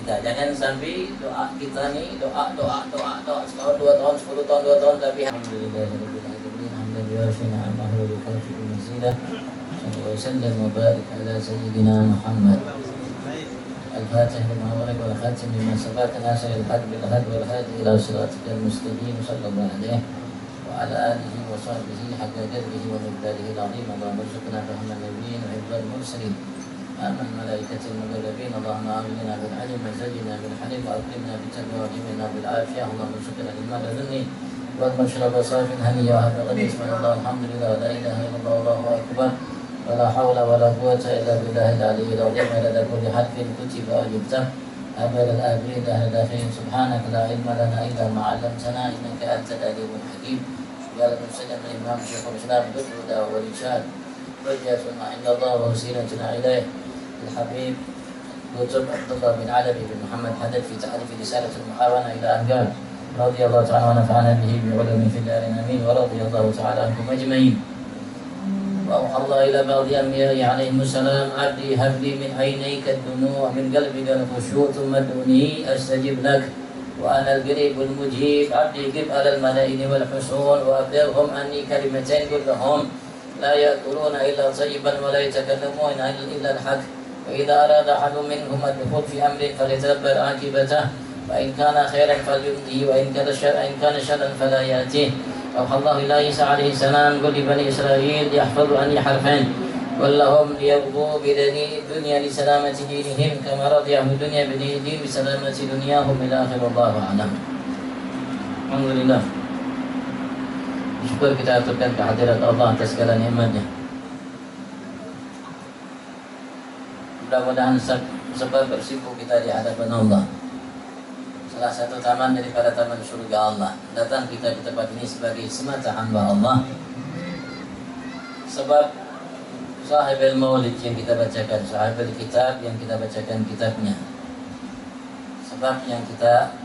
kita. Jangan sampai doa kita nih doa setahun 2 tahun 10 tahun 2 tahun tapi alhamdulillahirabbil alamin hamdan yuwafina amahu wa yukafi'u mazidah. Sallallahu alaihi wasallam wa barik ala sayyidina Muhammad. الفاتح لما أغلق والخاتم لما سبق ناصر الحق بالحق والهادي إلى صراطك المستقيم صلى الله عليه وعلى آله وصحبه حق قدره ومقداره العظيم. اللهم ارزقنا فهم النبيين وحفظ المرسلين أما الملائكة المقربين. اللهم آمنا بالعلم وزينا بالحلم وأكرمنا بالتقوى وجمعنا بالعافية. اللهم ارزقنا المال ذني والمشرب صافٍ هنيا وهب غني. سبحان الله الحمد لله ولا إله إلا الله والله أكبر ولا حول ولا قوة إلا بالله العلي العظيم. عدد كل حرف كتب وجبته أبد الآبرين أهل الآخرين. سبحانك لا علم لنا إلا ما علمتنا إنك أنت العليم الحكيم. قال ابن سلم الإمام شيخ الإسلام بالهدى والإرشاد حجة عند الله ووسيلتنا إليه الحبيب كتب عبد الله بن علوي بن محمد حدث في تعريف رسالة المحاونة إلى أهل رضي الله تعالى ونفعنا به بعلوم في الدارين آمين. ورضي الله تعالى عنكم أجمعين. وأوحى الله إلى بعض أنبيائه عليهم السلام عبدي هب لي من عينيك الدموع من قلبك الخشوع ثم ادعوني أستجب لك وأنا القريب المجيب. عبدي قف على الملائين والحصون وأبلغهم أني كلمتين كلهم لا يأكلون إلا طيبا ولا يتكلمون إلا الحق. وإذا أراد أحد منهم الدخول في أمر فليتدبر عاقبته فإن كان خيرا فليمضي وإن كان شرا فلا يأتيه. أوحى الله إلى عيسى عليه السلام قل لبني إسرائيل يحفظوا عني حرفين قل لهم ليرضوا بدني الدنيا لسلامة دينهم كما رضي أهل الدنيا بدين بسلامة دنياهم إلى آخر. الله أعلم. Alhamdulillah. Syukur kita aturkan kehadirat Allah atas segala nikmatnya. Mudah-mudahan sebab bersimpuh kita di hadapan Allah. Salah satu taman daripada taman surga Allah. Datang kita ke tempat ini sebagai semata hamba Allah. Sebab sahibul maulid yang kita bacakan, sahibul kitab yang kita bacakan kitabnya. Sebab yang kita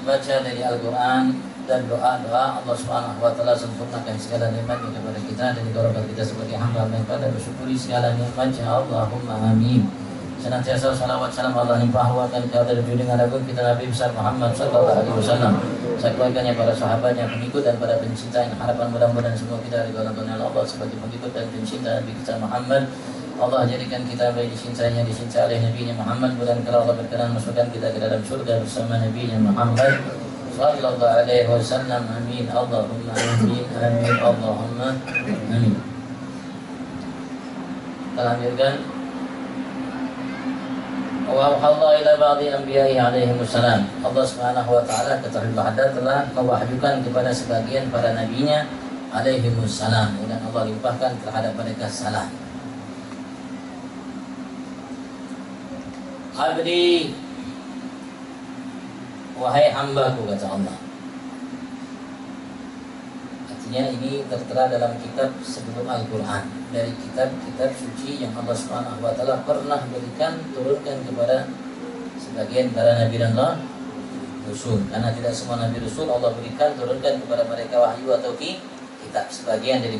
baca dari Al-Quran dan doa-doa Allah Subhanahu wa taala sempurnakan segala nikmatnya kepada kita dan didorongkan kita sebagai hamba yang pada bersyukuri segala nikmatnya. Allahumma amin. Senantiasa salawat salam Allah limpahkan kepada junjungan agung kita Nabi besar Muhammad sallallahu alaihi wasallam, sekeluarganya, para sahabatnya, pengikut dan para pencinta yang harapan mudah-mudahan semua kita ridha Allah sebagai pengikut dan pencinta Nabi kita Muhammad. Allah jadikan kita baik dicintainya, dicintai oleh Nabi Muhammad. Mudah-mudahan kalau Allah berkenan masukkan kita ke dalam surga bersama Nabi Muhammad sallallahu alaihi wasallam. Amin. Allahumma amin. Amin. Allahumma amin. Kita lanjutkan. Wa Allah ila ba'di anbiya'i alaihi wassalam. Allah Subhanahu wa taala ketahuilah telah mewahyukan kepada sebagian para nabinya alaihi wassalam, dan Allah limpahkan terhadap mereka salam. Abdi, wahai hambaku, kata Allah. Artinya ini tertera dalam kitab sebelum Al-Quran, dari kitab-kitab suci yang Allah Subhanahu wa taala pernah turunkan kepada sebagian para nabi dan rasul. Karena tidak semua nabi rasul Allah turunkan kepada mereka wahyu atau kitab. Sebagian dari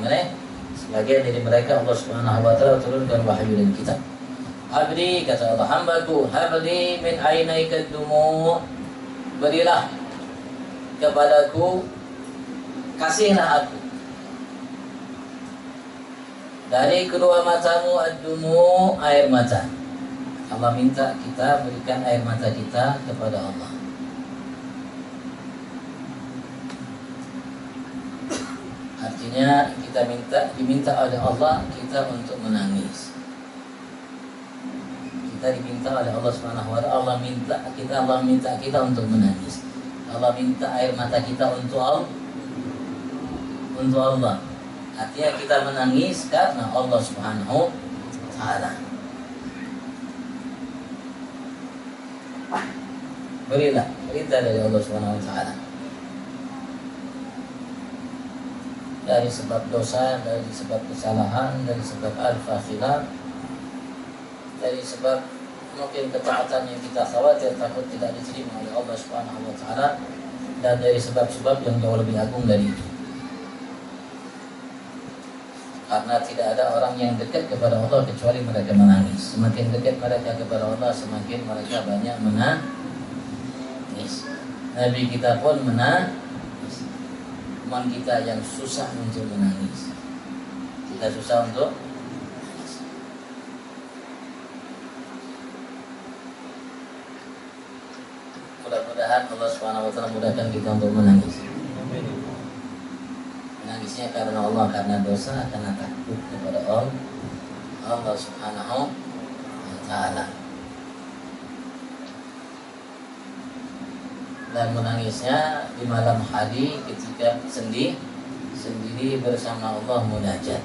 mereka Allah Subhanahu wa taala turunkan wahyu dan kitab. Abdi, kata Allah, hambaku, habli min ainaika dumu, berilah kepadaku, kasihlah aku dari kedua matamu ad-dumu, air mata. Allah minta kita berikan air mata kita kepada Allah. Artinya kita diminta oleh Allah kita untuk menangis. Kita diminta oleh Allah Subhanahu wa taala, Allah minta kita untuk menangis. Allah minta air mata kita untuk Allah. Artinya kita menangis karena Allah Subhanahu wa taala. Berilah perintah dari Allah Subhanahu wa taala. Dari sebab dosa, dari sebab kesalahan, dari sebab al-fakhirat, dari sebab mungkin ketaatan yang kita khawatir takut tidak diterima oleh Allah Subhanahu wa taala, dan dari sebab-sebab yang jauh lebih agung dari itu. Karena tidak ada orang yang dekat kepada Allah kecuali mereka menangis. Semakin dekat mereka kepada Allah, semakin mereka banyak menangis. menangis. Nabi kita pun menangis. Teman kita yang susah untuk menangis. Kita susah untuk menangis. Mudah-mudahan Allah Subhanahu wa taala mudahkan kita untuk menangis. Menangisnya karena Allah, karena dosa, karena takut kepada Allah Subhanahu wa taala. Dan menangisnya di malam hari ketika sendiri bersama Allah munajat.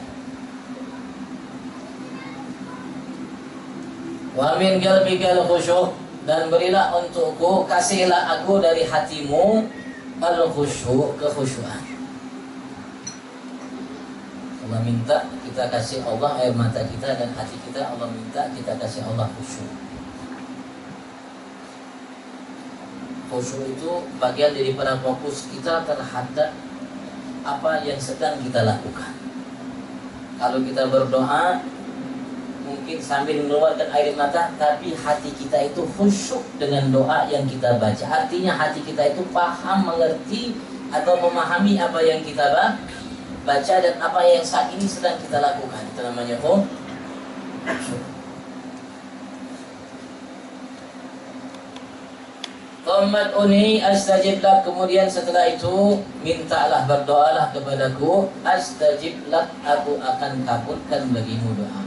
Wa min qalbikal khusyuk, dan berilah untukku, kasihlah aku dari hatimu al-khusyuk, kekhusyuan. Allah minta kita kasih Allah air mata kita dan hati kita, Allah minta kita kasih Allah khusyuk. Khusyuk itu bagian daripada fokus kita terhadap apa yang sedang kita lakukan. Kalau kita berdoa mungkin sambil mengeluarkan air mata, tapi hati kita itu khusyuk dengan doa yang kita baca. Artinya hati kita itu paham, mengerti atau memahami apa yang kita baca dan apa yang saat ini sedang kita lakukan. Itu namanya khusyuk. Qammatuni astajib lak, kemudian setelah itu mintalah, berdoalah kepadaku, astajib lak, aku akan kabulkan bagimu doa.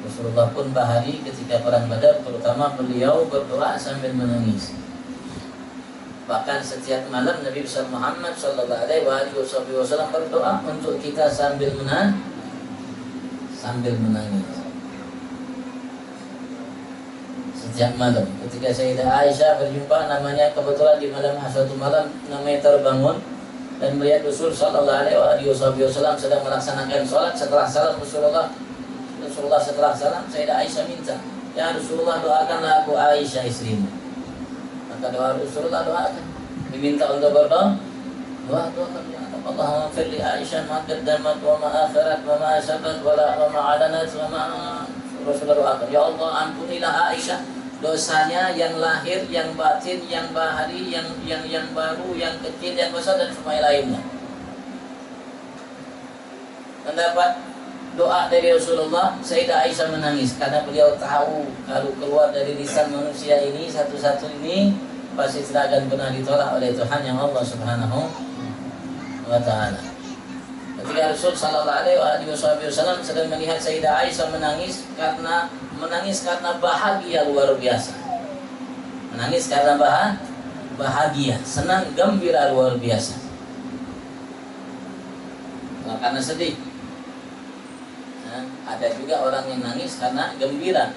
Rasulullah pun bahari ketika perang Badar, terutama beliau berdoa sambil menangis. Bahkan setiap malam Nabi besar Muhammad sallallahu alaihi wasallam berdoa untuk kita sambil menangis. Setiap malam ketika Sayyidah Aisyah berjumpa, namanya kebetulan di malam suatu malam namanya terbangun dan melihat Rasul sallallahu alaihi wasallam sedang melaksanakan sholat. Setelah salam Rasulullah setelah salam, Sayyidah Aisyah minta, ya Rasulullah, doakanlah aku Aisyah istrimu. Maka doa Rasulullah, doakan, diminta untuk berdoa, doakan ya Allahumma fir li Aisyah ma qaddamat wa ma akhirat wa ma asabat wa ma alanat wa ma. Rasulullah doakan, ya Allah ampunilah Aisyah dosanya yang lahir, yang batin, yang bahari, yang baru, yang kecil, yang besar dan semua lainnya. Mendapat doa dari Rasulullah, Sayyidah Aisyah menangis karena beliau tahu kalau keluar dari lisan manusia ini satu-satu ini pasti tidak akan pernah ditolak oleh Tuhan yang Allah Subhanahu wa taala. Ketika Rasul sallallahu alaihi wasallam sedang melihat Sayyidah Aisyah menangis karena bahagia luar biasa. Menangis karena bahagia, senang, gembira luar biasa. Nah, karena sedih. Nah, ada juga orang yang nangis karena gembira.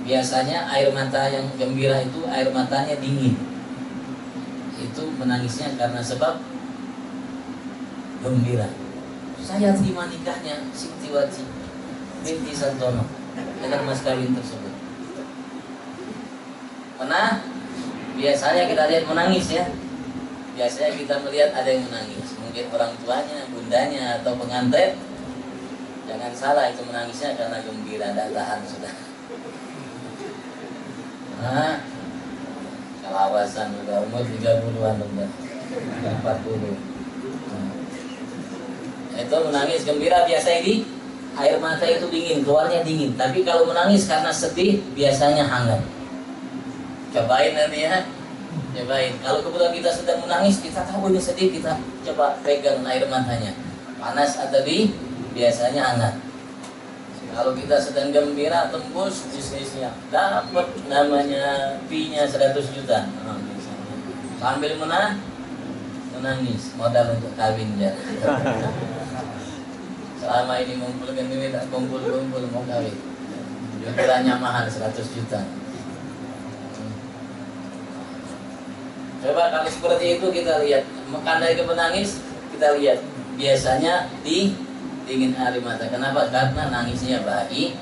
Biasanya air mata yang gembira itu air matanya dingin. Itu menangisnya karena sebab gembira. Saya terima nikahnya Sitiwati binti Santono dengan mas kawin tersebut. Karena biasanya kita lihat menangis ya. Biasanya kita melihat ada yang menangis. Mungkin orang tuanya, bundanya atau pengantin. Jangan salah, itu menangisnya karena gembira, tidak tahan sudah. Nah, kalawasan udah umur 30-an udah 40. Itu menangis gembira biasa ini air mata itu dingin, keluarnya dingin. Tapi kalau menangis karena sedih biasanya hangat. Cobain nanti ya, cobain. Kalau kebetulan kita sedang menangis, kita tahu ini sedih, kita coba pegang air matanya. Panas atau biasanya hangat. Kalau kita sedang gembira, tembus bisnisnya, dapat namanya fee-nya 100 juta. Sambil menangis, modal untuk kawin ya. Selama ini mengumpulkan duit, tak kumpul mau kawin. Jualannya mahal 100 juta. Coba kalau seperti itu kita lihat, makan dari menangis kita lihat biasanya dingin air mata. Kenapa? Karena nangisnya bahagia.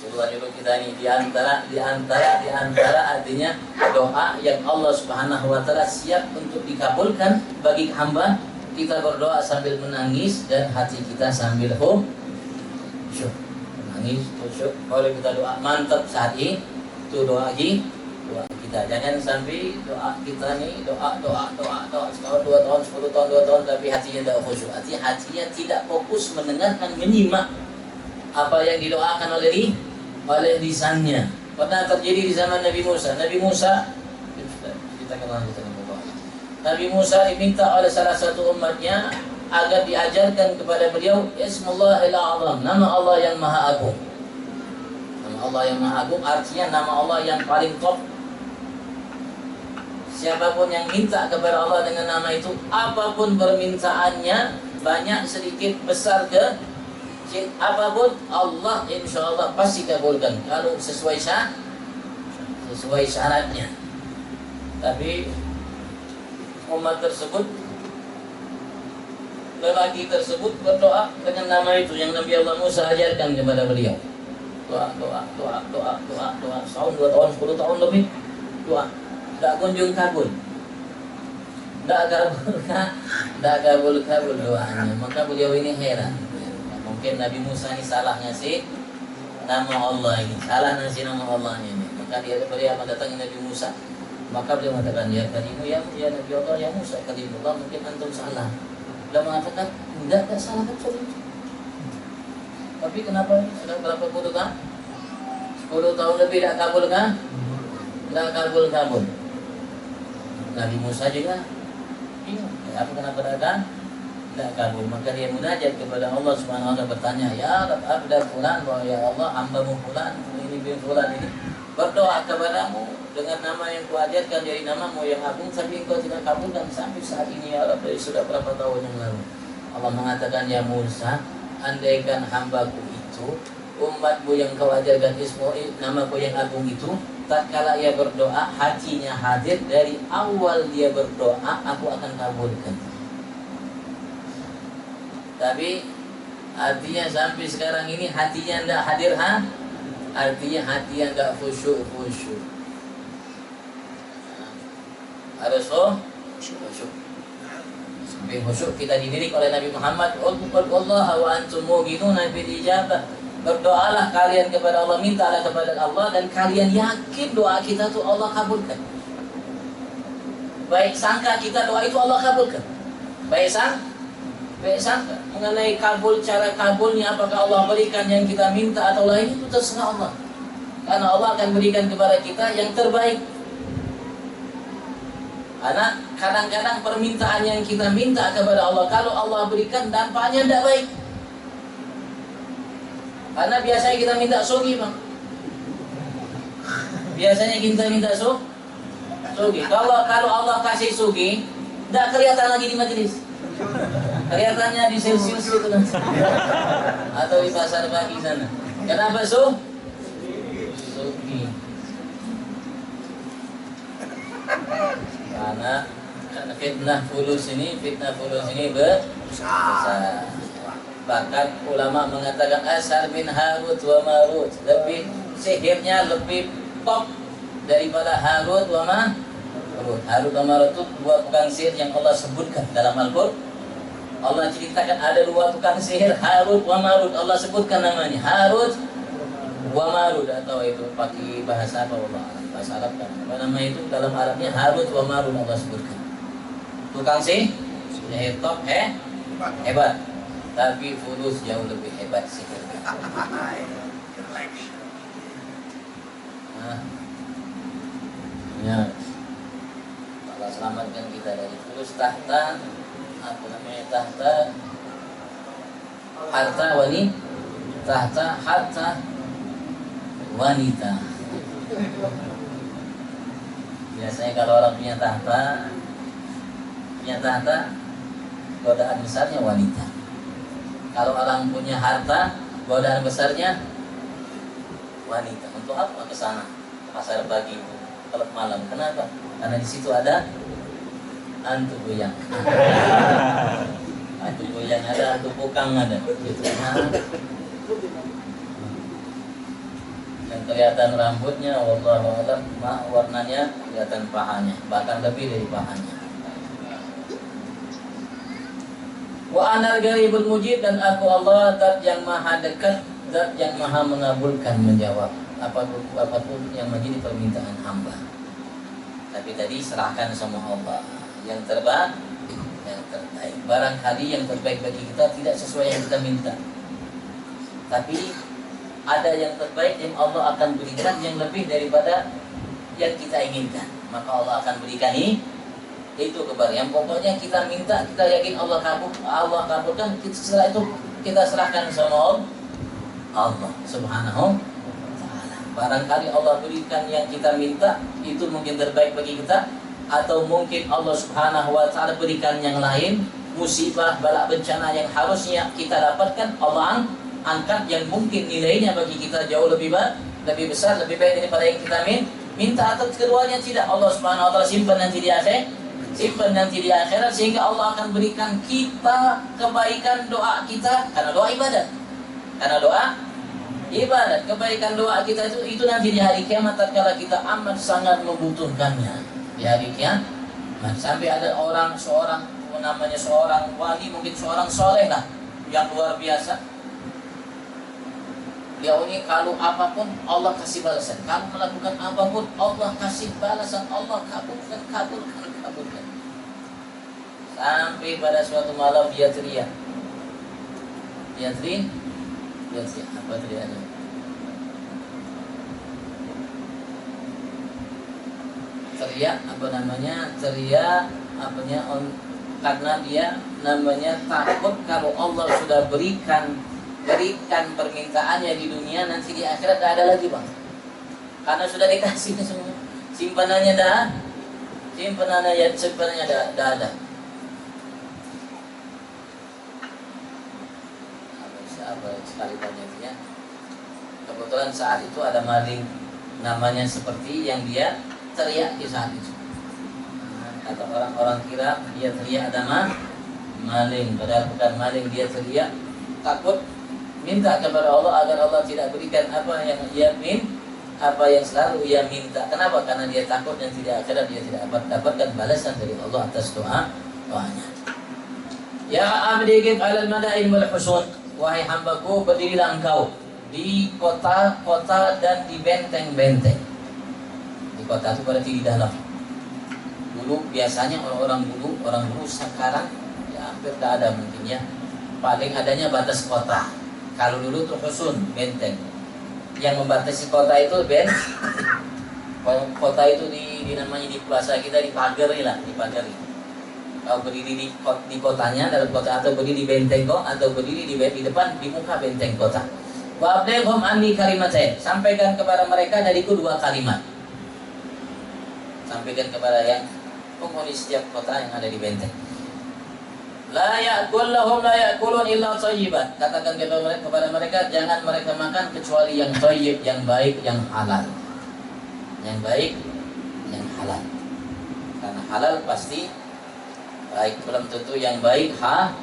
Rasulullah nyuruh kita ini di antara artinya doa yang Allah Subhanahu wa taala siap untuk dikabulkan bagi hamba kita berdoa sambil menangis dan hati kita sambil khusyuk. Menangis, khusyuk. Kalau kita doa mantap saat itu doa kita. Jangan sampai doa kita nih doa setahun 2 tahun 10 tahun 2 tahun tapi hatinya tidak khusyuk. Hatinya tidak fokus mendengarkan, menyimak apa yang didoakan oleh lisannya. Pernah terjadi di zaman Nabi Musa. Nabi Musa diminta oleh salah satu umatnya agar diajarkan kepada beliau Ismullahil A'zam, nama Allah yang Maha Agung. Nama Allah yang Maha Agung artinya nama Allah yang paling top. Siapapun yang minta kepada Allah dengan nama itu, apapun permintaannya, banyak, sedikit, besar, apapun, Allah insya Allah pasti kabulkan kalau sesuai syaratnya. Tapi umat tersebut, lelaki tersebut berdoa dengan nama itu yang Nabi Allah Musa ajarkan kepada beliau. Doa setahun 2 tahun 10 tahun lebih doa, tidak kunjung kabul, tidak kabul doanya. Maka beliau ini heran. Mungkin Nabi Musa ini salah ngasih nama Allah ini, salah ngasih nama Allah ini. Maka beliau mendatangi Nabi Musa. Maka beliau mengatakan, ya kalimu ya Nabi Allah ya Musa, kalimullah, mungkin antum salah. Beliau mengatakan, enggak salah betul. Tapi kenapa sudah berapa puluh tahun? 10 tahun lebih tidak kabul kan? Tidak kabul. Nabi Musa juga bingung. Apa kenapa datang? Tidak kabul. Maka dia munajat kepada Allah Subhanahu wa taala bertanya, ya Rabb abda fulan, ya Allah hambamu fulan ini bin fulan ini berdoa kepadamu dengan nama yang kuajarkan dari namamu yang agung, tapi engkau tidak kabulkan sampai saat ini ya Rabb, dari sudah berapa tahun yang lalu. Allah mengatakan, ya Musa, andaikan hambaku itu, umatmu yang kau ajarkan namaku yang agung itu, tatkala ia berdoa hatinya hadir dari awal dia berdoa, aku akan kabulkan. Tapi artinya sampai sekarang ini hatinya tidak hadir, artinya hatinya tidak khusyuk. Harus khusyuk. Sampai khusyuk kita dididik oleh Nabi Muhammad, Wallaha wa antum muqinuna bil ijabah. Berdoalah kalian kepada Allah, mintalah kepada Allah, dan kalian yakin doa kita itu Allah kabulkan. Baik sangka kita doa itu Allah kabulkan. Baik sangka mengenai kabul, cara kabulnya, apakah Allah berikan yang kita minta atau lain, itu terserah Allah. Karena Allah akan berikan kepada kita yang terbaik. Karena kadang-kadang permintaan yang kita minta kepada Allah, kalau Allah berikan dampaknya tidak baik. Karena biasanya kita minta sugi, Bang. Biasanya kita minta sugi. Kalau Allah kasih sugi, tidak kelihatan lagi di majelis. Kelihatannya di Celsius itu nanti. Atau di pasar pagi sana. Kenapa sugi? Karena fitnah fulus ini besar. Bahkan ulama mengatakan asar bin Harut wa Marut, lebih sihirnya lebih top daripada Harut wa Marut. Harut wa Marut itu 2 tukang sihir yang Allah sebutkan dalam Al-Qur'an. Allah ceritakan ada 2 tukang sihir, Harut wa Marut. Allah sebutkan namanya Harut wa Marut, atau itu pakai bahasa apa, bahasa Arab kan. Apa nama itu dalam Arabnya Harut wa Marut Allah sebutkan. Tukang sihir top hebat. Tapi fulus jauh lebih hebat sihir. Ya. Allah selamatkan kita dari fulus. Tahta harta wanita. Biasanya kalau orang punya tahta, godaan besarnya wanita. Kalau orang punya harta, godaan besarnya wanita. Untuk apa ke sana? Pasar pagi itu, kalau malam. Kenapa? Karena di situ ada hantu goyang. Hantu goyang ada, hantu pukang ada. Gitu. Yang kelihatan rambutnya, wallahu a'lam, warnanya kelihatan pahanya, bahkan lebih dari pahanya. Wa anal qaribul mujib, dan aku Allah zat yang maha dekat, zat yang maha mengabulkan, menjawab apapun yang menjadi permintaan hamba. Tapi tadi serahkan sama Allah yang terbaik, yang terbaik. Barangkali yang terbaik bagi kita tidak sesuai yang kita minta, tapi ada yang terbaik yang Allah akan berikan yang lebih daripada yang kita inginkan. Maka Allah akan berikan itu kepada yang pokoknya kita minta, kita yakin Allah kabulkan. Setelah itu kita serahkan sama Allah Subhanahu wa ta'ala. Barangkali Allah berikan yang kita minta itu mungkin terbaik bagi kita, atau mungkin Allah Subhanahu wa ta'ala berikan yang lain, musibah, bala, bencana yang harusnya kita dapatkan, Allah angkat yang mungkin nilainya bagi kita jauh lebih besar, lebih baik daripada yang kita minta. Atau keduanya tidak, Allah Subhanahu wa ta'ala simpan nanti di akhirat, sehingga Allah akan berikan kita kebaikan doa kita, karena doa ibadat, kebaikan doa kita itu nanti di hari kiamat, tatkala kita amat sangat membutuhkannya di hari kiamat. Sampai ada seorang wali, mungkin seorang soleh lah yang luar biasa. Dia ini kalau apapun Allah kasih balasan, kalau melakukan apapun Allah kasih balasan, Allah kabulkan. Sampai pada suatu malam dia teriak. Apa teriaknya? Karena dia takut kalau Allah sudah berikan permintaannya di dunia, nanti di akhirat tidak ada lagi, Bang. Karena sudah dikasih semua. Simpanannya dah ada. Apa sekali banyaknya. Kebetulan saat itu ada maling, namanya seperti yang dia teriak di saat itu. Kata orang-orang kira dia teriak ada maling, padahal bukan maling, dia teriak takut, minta kepada Allah agar Allah tidak berikan apa yang selalu ia minta. Kenapa? Karena dia takut dan tidak dia tidak dapatkan balasan dari Allah atas doanya. Ya abdi qif 'alal madain wal husun, wahai hambaku, berdirilah engkau di kota-kota dan di benteng-benteng. Di kota itu berarti di dalam. Dulu biasanya orang dulu sekarang ya hampir tidak ada mungkin ya. Paling adanya batas kota. Kalau dulu tuh husun, benteng. Yang membatasi kota itu kota itu namanya di bahasa kita dipagari. Kalau berdiri di kotanya dalam kota, atau berdiri di benteng atau berdiri di depan di muka benteng kota. Wa ableghum anni kalimatain, sampaikan kepada mereka dariku 2 kalimat. Sampaikan kepada yang penghuni setiap kota yang ada di benteng. La ya'kulun illa thayyiban. Katakan kepada mereka, jangan mereka makan kecuali yang thayyib, yang baik, yang halal. Yang baik, yang halal. Karena halal pasti baik, belum tentu yang baik halal.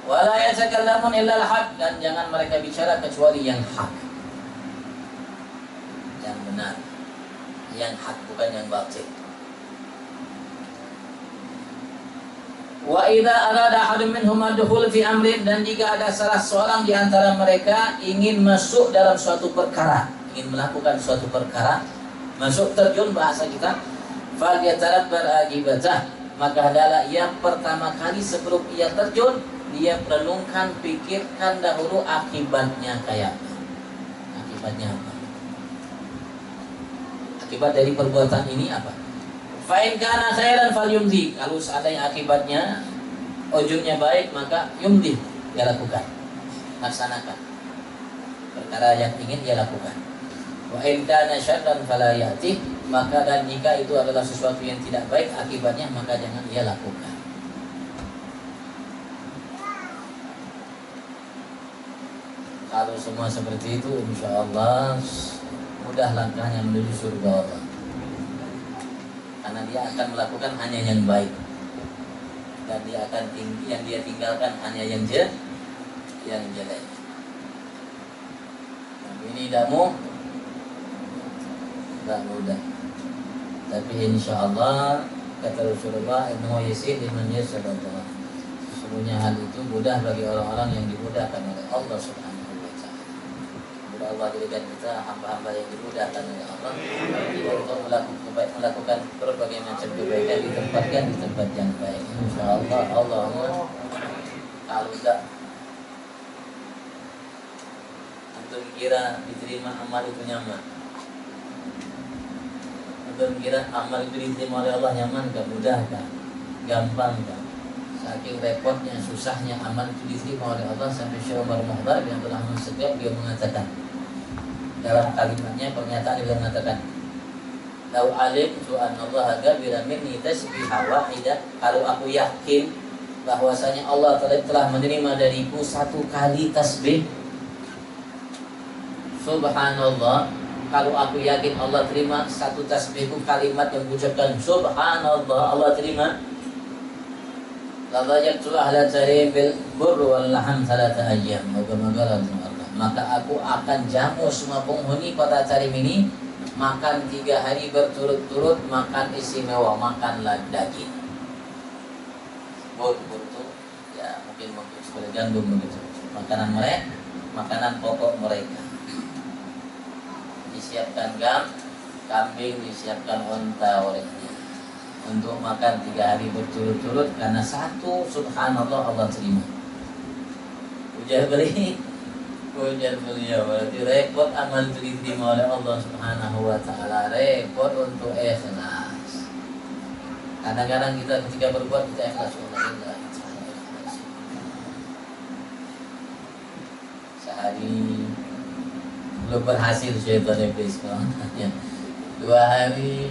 Wala yatakallamun illa al-haq, dan jangan mereka bicara kecuali yang hak, yang benar, yang hak, bukan yang batil. Wa idza arada ahadun minhum ad-dukhul fi amrin, dan jika ada salah seorang di antara mereka ingin masuk dalam suatu perkara, ingin melakukan suatu perkara, masuk, terjun bahasa kita, fal yatarabbar aqibatah, maka adalah yang pertama kali sebelum ia terjun, dia renungkan, pikirkan dahulu akibatnya kayak apa. Akibatnya apa? Akibat dari perbuatan ini apa? Fa in kana khairan falyumdi, kalau seandainya akibatnya ujungnya baik, maka yumdi, dia lakukan, laksanakan perkara yang ingin dia lakukan. Wa in kana syarran fala yati, maka dan jika itu adalah sesuatu yang tidak baik akibatnya, maka jangan dia lakukan. Kalau semua seperti itu, insya Allah mudah langkahnya menuju surga Allah. Karena dia akan melakukan hanya yang baik, dan dia akan yang dia tinggalkan hanya yang jelek. Ini tidak mudah, tapi insya Allah Kata Rasulullah, innahu yasir liman yassarallah. Sesungguhnya hal itu mudah bagi orang-orang yang dimudahkan oleh Allah Subhanahu wa taala. Semoga Allah jadikan kita hamba-hamba yang dimudahkan oleh Allah untuk melakukan berbagai macam kebaikan, ditempatkan di tempat yang baik. Insyaallah. Allahumma kalau tidak untuk kira diterima amal itu nyaman. Untuk kira amal itu diterima oleh Allah nyaman gak, mudah kan, gampang kan. Saking repotnya, susahnya amal itu diterima oleh Allah sampai Syekh Umar Muhdar bin Abdul Rahman Setiap dia mengatakan dalam kalimatnya, pernyataan dia mengatakan, "Lau alimtu annallaha ghabira minni tasbiha wahidah." Kalau aku yakin bahwasanya Allah telah menerima dariku satu kali tasbih, subhanallah, kalau aku yakin Allah terima satu tasbihku, kalimat yang ucapkan subhanallah Allah terima, ladajatu ahla tarim bil burr wal laham salata ayyam, maka aku akan jamu semua penghuni kota Tarim ini makan 3 hari berturut-turut, makan istimewa, makanlah daging. Burr itu ya mungkin seperti gandum begitu, makanan mereka, makanan pokok mereka. Disiapkan kambing, disiapkan unta olehnya untuk makan 3 hari berturut-turut karena satu subhanallah Allah terima. Ujar beliau berarti repot amal itu diterima oleh Allah Subhanahu wa taala, repot untuk ikhlas. Kadang-kadang kita ketika berbuat kita ikhlas, sehari belum berhasil syaitan iblis ya. 2 hari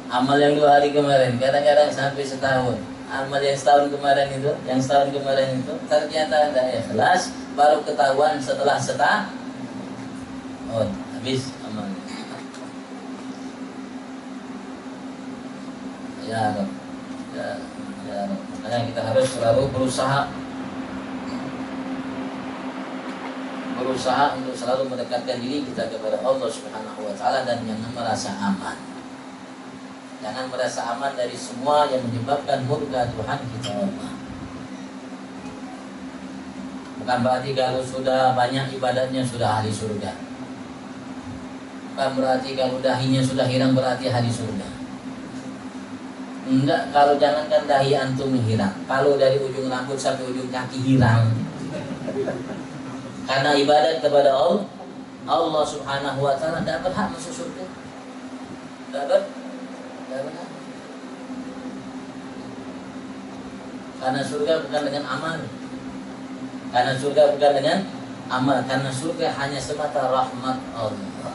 amal yang 2 hari kemarin, kadang-kadang sampai setahun. Amal yang setahun kemarin itu, ternyata ada ikhlas, baru ketahuan setelah setahun. Oh, habis amalnya. Ya Rabb. Ya Rabb. Makanya kita harus selalu berusaha untuk selalu mendekatkan diri kita kepada Allah Subhanahu wa taala dan jangan merasa aman. Jangan merasa aman dari semua yang menyebabkan murka Tuhan kita Allah. Bukan berarti kalau sudah banyak ibadatnya sudah ahli surga. Bukan berarti kalau dahinya sudah hilang berarti ahli surga. Enggak, kalau jangankan dahi antum hilang, kalau dari ujung rambut sampai ujung kaki hilang, karena ibadat kepada Allah Subhanahu wa taala, tidak berhak masuk surga. Tidak berhak. Karena surga bukan dengan amal. Karena surga bukan dengan amal. Karena surga hanya semata rahmat Allah.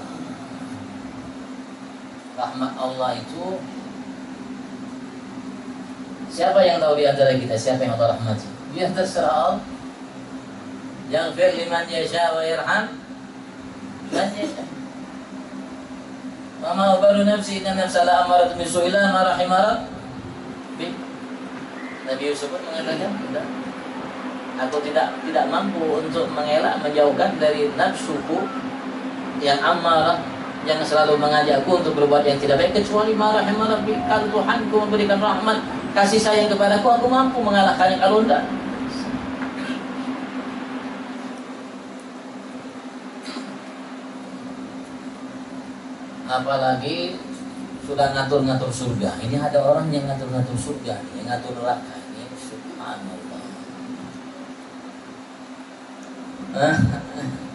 Rahmat Allah itu, siapa yang tahu di antara kita siapa yang Allah rahmati? Ya terserah Allah. Yaghfir liman yasha wa yarham man yasha. Wa ma ubaru nafsi inna nafsa la amarat bisu ila ma rahimah Rabbi. Nabi Yusuf pun mengatakan, aku tidak mampu untuk mengelak, menjauhkan dari nafsuku yang amarah, yang selalu mengajakku untuk berbuat yang tidak baik, kecuali ma rahimah Rabbi. Kalau Tuhanku memberikan rahmat, kasih sayang kepadaku, aku mampu mengalahkannya. Kalau tidak, apalagi sudah ngatur-ngatur surga. Ini ada orang yang ngatur-ngatur surga, yang ngatur neraka. Ini subhanallah.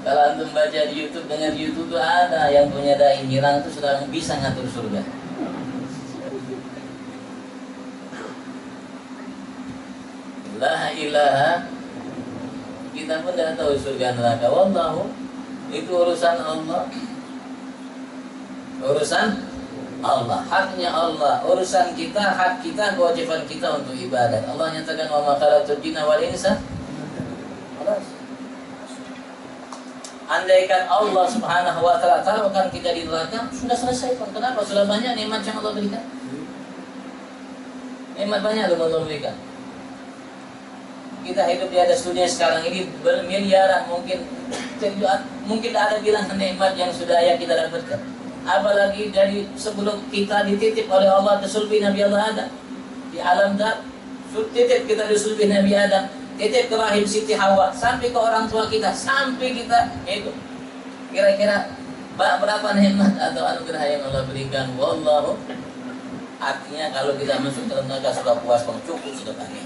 Kalau antum baca di YouTube, dengar di YouTube tuh ada yang punya dai hilang itu sudah bisa ngatur surga. La ilaha, kita pun tidak tahu surga neraka. Wallahu, itu urusan Allah. Urusan Allah, haknya Allah. Urusan kita, hak kita, kewajiban kita untuk ibadat. Allah nyatakan wa ma khalaqtul jinna wal insa. Andaikan Allah Subhanahu wa taala taruhkan kita di neraka, sudah selesai Pak. Kenapa? Sudah banyak nikmat yang Allah berikan. Nikmat banyak yang Allah berikan. Kita hidup di atas dunia sekarang ini bermiliaran, mungkin tidak ada bilangan nikmat yang sudah kita dapatkan. Apalagi dari sebelum kita dititip oleh Allah ke sulbi Nabi Allah Adam. di alam dar, titip kita di sulbi Nabi Adam, titip ke rahim Siti Hawa, sampai ke orang tua kita, sampai kita itu. Kira-kira berapa nikmat atau anugerah yang Allah berikan? Wallahu. Artinya kalau kita masuk dalam neraka sudah puas, cukup sudah banyak.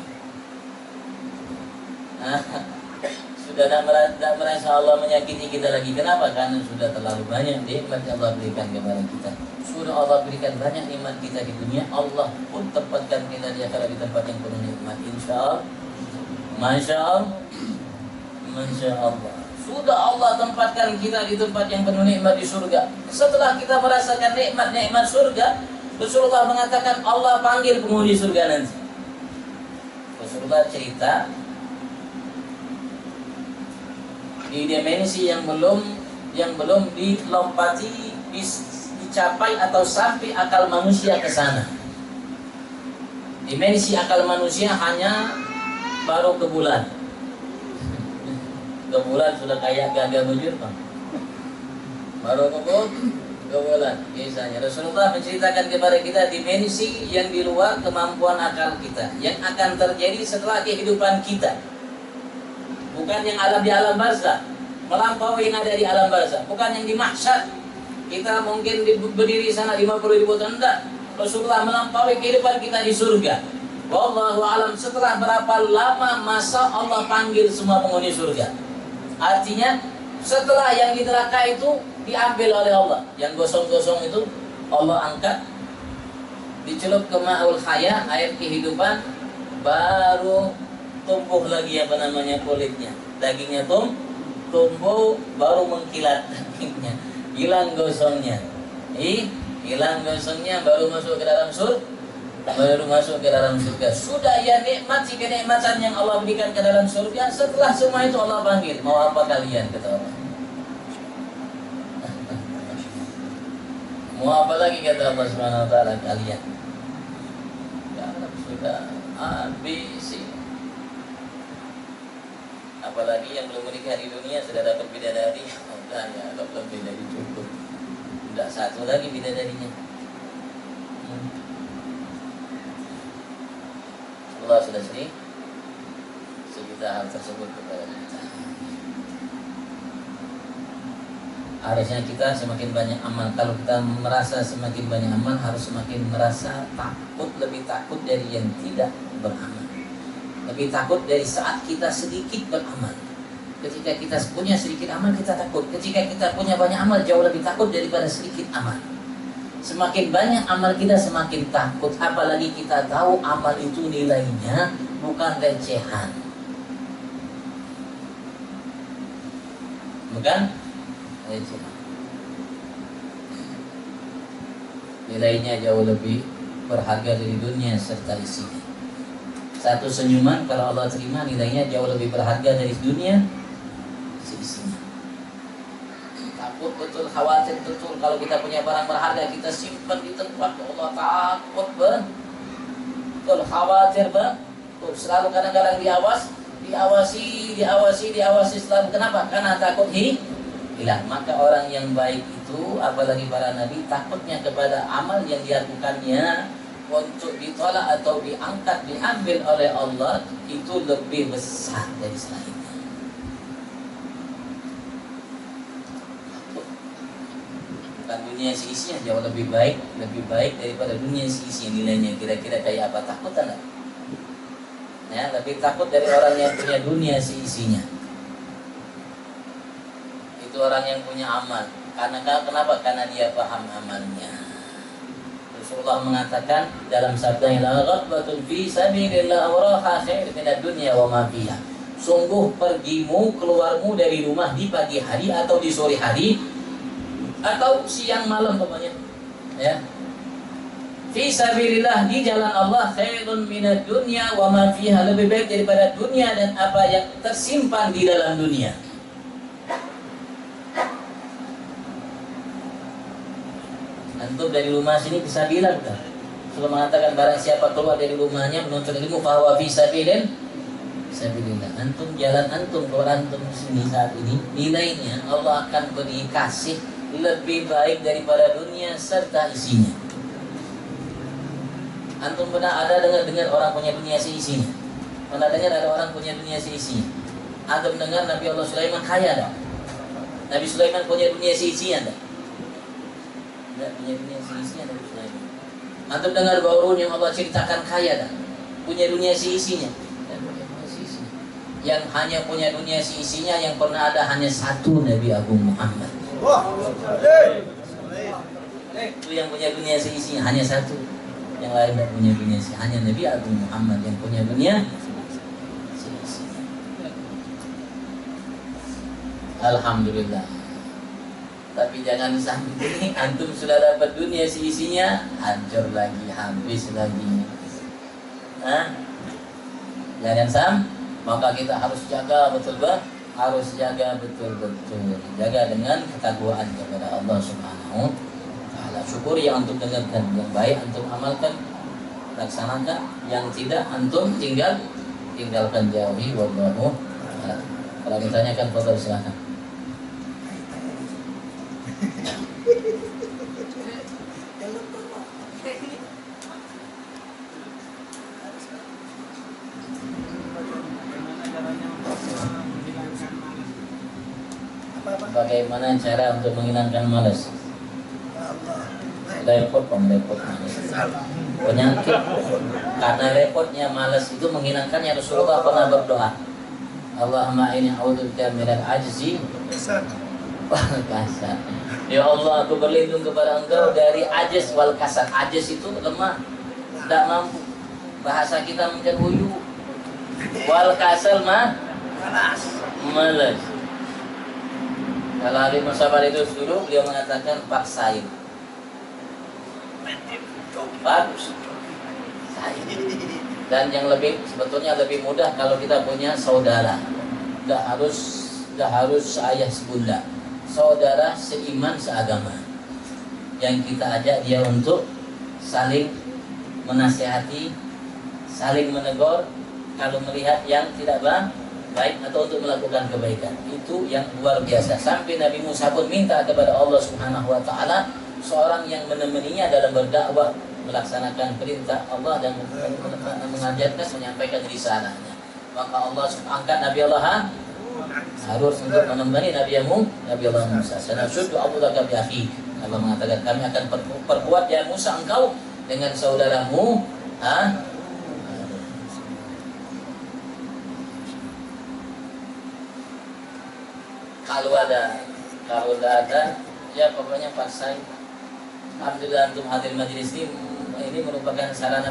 Sudah tidak merasa Allah menyakiti kita lagi. Kenapa? Karena sudah terlalu banyak nikmat yang Allah berikan kepada kita. Sudah Allah berikan banyak nikmat kita di dunia, Allah pun tempatkan kita di akhirat di tempat yang penuh nikmat. Insya Allah, Masya Allah, Masya Allah. Sudah Allah tempatkan kita di tempat yang penuh nikmat di surga. Setelah kita merasakan nikmat-nikmat surga, Rasulullah mengatakan Allah panggil penghuni surga nanti. Rasulullah cerita di dimensi yang belum dilompati, dicapai atau sampai akal manusia ke sana. Dimensi akal manusia hanya baru ke bulan. Ke bulan sudah kayak gagah bujur, Bang. Baru ke bulan. Biasanya Rasulullah menceritakan kepada kita dimensi yang di luar kemampuan akal kita, yang akan terjadi setelah kehidupan kita. Bukan yang di alam barzah, melampaui yang ada di alam barzah, bukan yang di mahsyar. Kita mungkin berdiri sana 50.000 tahun, enggak. Rasulullah melampaui kehidupan kita di surga. Wallahu alam, setelah berapa lama masa Allah panggil semua penghuni surga. Artinya setelah yang di neraka itu diambil oleh Allah, yang gosong-gosong itu Allah angkat, dicelup ke ma'ul haya, air kehidupan, baru tumbuh lagi kulitnya, dagingnya tumbuh, baru mengkilat dagingnya, hilang gosongnya, hilang gosongnya, baru masuk ke dalam surga. Sudah ya nikmati kenikmatan yang Allah berikan ke dalam surga. Setelah semua itu Allah panggil, mau apa kalian, kata Allah. Mau apa lagi, kata Allah Subhanahu wa taala, kalian? Ya, sudah habis. Apalagi yang belum menikah di dunia sudah dapat bidadari, udah ya, belum bidadari cukup. Tidak satu lagi bidadarinya. Allah sudah sering sejuta hal tersebut kepada kita. Harusnya kita semakin banyak amal. Kalau kita merasa semakin banyak amal, harus semakin merasa takut, lebih takut dari yang tidak beramal. Lebih takut dari saat kita sedikit beramal. Ketika kita punya sedikit amal, kita takut. Ketika kita punya banyak amal, jauh lebih takut daripada sedikit amal. Semakin banyak amal kita, semakin takut. Apalagi kita tahu amal itu nilainya bukan recehan, bukan recehan. Nilainya jauh lebih berharga dari dunia serta isinya. Satu senyuman kalau Allah terima, nilainya jauh lebih berharga dari dunia seisinya. Takut betul, khawatir betul. Kalau kita punya barang berharga, kita simpan di tempat Allah, takut betul, khawatir betul. Selalu kadang-kadang diawasi selalu. Kenapa? Karena takut hilang. Maka orang yang baik itu, apalagi para nabi, takutnya kepada amal yang dilakukannya untuk ditolak atau diangkat, diambil oleh Allah, itu lebih besar dari selainnya. Bukan dunia seisinya, jauh lebih baik daripada dunia seisinya. Nilainya kira-kira kayak apa? Takut enggak? Ya, lebih takut dari orang yang punya dunia seisinya. Itu orang yang punya amal. Kenapa? Karena dia paham amalnya. Rasulullah mengatakan dalam sabdanya, la ghatbatun fi sabilillah awraha khair minad dunya wa ma fiha. Sungguh pergimu, keluarmu dari rumah di pagi hari atau di sore hari atau siang malam pokoknya, ya. Fi sabilillah, di jalan Allah, khairun minad dunya wa ma fiha, lebih baik daripada dunia dan apa yang tersimpan di dalam dunia. Antum dari rumah sini bisa bilang kan? Rasulullah mengatakan barang siapa keluar dari rumahnya menuntut ilmu bahwa fi sabilillah. Antum jalan antum keluar antum sini saat ini, nilainya Allah akan beri kasih lebih baik daripada dunia serta isinya. Antum pernah ada dengar orang punya dunia seisinya? Pernah dengar ada orang punya dunia seisinya? Antum dengar Nabi Allah Sulaiman kaya tak? Nabi Sulaiman punya dunia seisinya tak? Tidak punya dunia seisinya Nabi Sulaiman. Antum dengar Qarun yang Allah ceritakan kaya tak? Punya dunia seisinya? Tidak punya dunia seisinya. Yang hanya punya dunia seisinya yang pernah ada hanya satu, Nabi Agung Muhammad. Itu yang punya dunia seisinya hanya satu. Yang lain tidak punya dunia seisinya. Hanya Nabi Agung Muhammad yang punya dunia seisinya. Alhamdulillah. Tapi jangan sampai antum sudah dapat dunia seisinya, hancur lagi, habis lagi. Jangan sampai. Maka kita harus jaga betul-betul, harus jaga betul-betul, jaga dengan ketakwaan kepada Allah Subhanahu wa Ta'ala. Syukur yang antum dengarkan, yang baik antum amalkan, laksanakan, yang tidak antum tinggalkan, jauhi. Wallahu a'lam. Kalau ditanyakan, fadhil silakan. Bagaimana cara untuk menghilangkan malas? Repot, penyakit. Karena repotnya malas itu menghilangkannya, Rasulullah pernah berdoa, Allahumma inni a'udzubika minal ajzi wal kasal. Ya Allah, aku berlindung kepada Engkau dari ajz wal kasal. Ajz itu lemah, tidak mampu. Bahasa kita mungkin uyu. Wal kasal malas. Kalau Ali Musabar itu dulu beliau mengatakan paksain. Bagus. Dan yang sebetulnya lebih mudah kalau kita punya saudara. Tidak harus ayah sebunda. Saudara seiman seagama. Yang kita ajak dia untuk saling menasihati, saling menegur kalau melihat yang tidak baik atau untuk melakukan kebaikan. Itu yang luar biasa. Sampai Nabi Musa pun minta kepada Allah Subhanahu wa Ta'ala seorang yang menemaninya dalam berdakwah, melaksanakan perintah Allah dan mengajarkan, menyampaikan risalahnya. Maka Allah angkat Nabi Allah Harun untuk menemani Nabi Allah Musa. Sanashuddu abdaka bi akhi. Allah mengatakan, kami akan perkuat ya Musa engkau dengan saudaramu. Kalau tidak ada, ya pokoknya paksain. Alhamdulillah antum hadir majelis ini merupakan sarana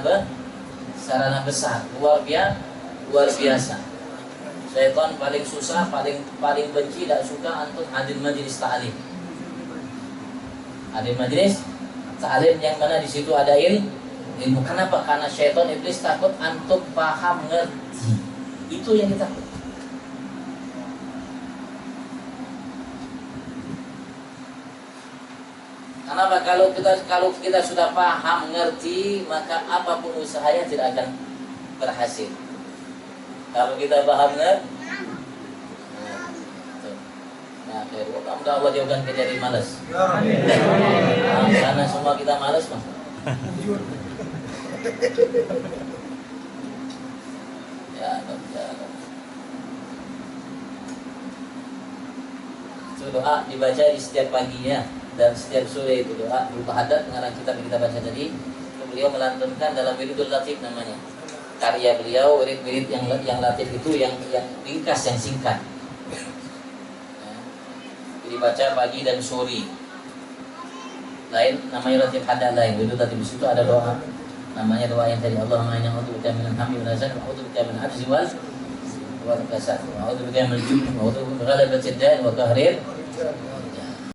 besar, luar biasa. Syaitan paling susah, paling benci, tidak suka antum hadir majelis ta'lim. Hadir majelis ta'lim yang mana di situ ada ilmu. Kenapa? Karena syaitan iblis takut antum paham ngerti. Itu yang ditakut. Kenapa? Kalau kita sudah paham, ngerti, maka apapun usahanya tidak akan berhasil. Kalau kita paham, ngerti, mudah-mudahan Allah jauhkan kita dari malas. Karena semua kita malas, Mas. Ya. Itu doa dibaca di setiap paginya. Dan setiap sore itu doa berupa hadat mengarang kitab yang kita baca tadi. Beliau melantunkan dalam Wiridul Latif namanya. Karya beliau, wirid yang latif itu yang ringkas, yang singkat. Dibaca pagi dan sore. Lain namanya latif hadat lain. Wiridul Latif di situ ada doa. Namanya doa yang tadi, Allahumma inni a'udzubika minal hammi wal hazan wa a'udzubika min ajzi wal kasal wa a'udzubika minal jubni wa a'udzubika min ghalabatid da'i wa qahrir